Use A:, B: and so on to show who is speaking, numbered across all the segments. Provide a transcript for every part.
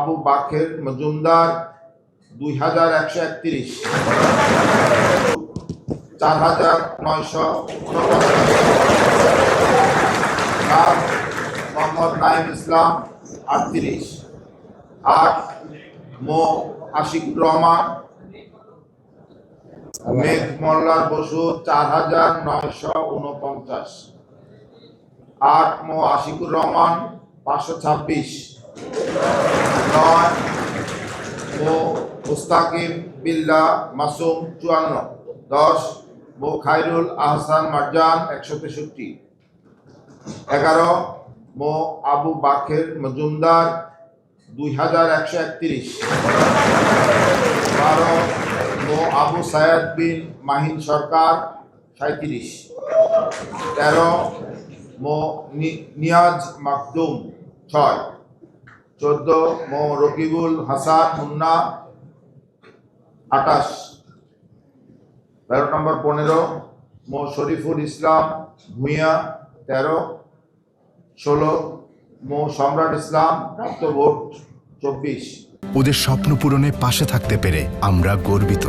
A: আবু বাকের মজুমদার 2131, 4949, মোহাম্মদ নাইম ইসলাম 38, 8 মো আশিকুর রহমান, মেঘ মোল্লার বসু 4949, 8 মো আশিকুর রহমান 526, 9 মো মুস্তাকিম বিল্লাহ মাসুম 54, 10 মো খায়রুল আহসান মারজান 163, 11 মো আবু বাকের মজুমদার 2131, 12 মো আবু সায়েদ বিন মাহিন সরকার 37, 13 মো নিয়াজ মাকদুম 6, 14 মো রকিবুল হাসান মুন্না 28, 13 নম্বর 15 মো শরীফুল ইসলাম ভূঁইয়া 13, 16 মো সম্রাট ইসলাম প্রাপ্ত ভোট 24।
B: ওদের স্বপ্ন পূরণে পাশে থাকতে পেরে আমরা গর্বিত।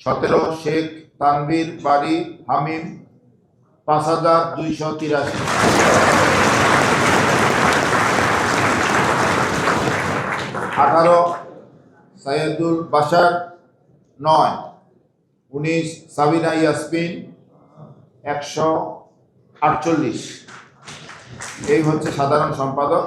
A: 17 শেখ তানভীর বাড়ি হামিম 5283, 18 সাইয়েদুল বাশার 9, 19 সাবিনা ইয়াসমিন 148। এই হচ্ছে সাধারণ সম্পাদক।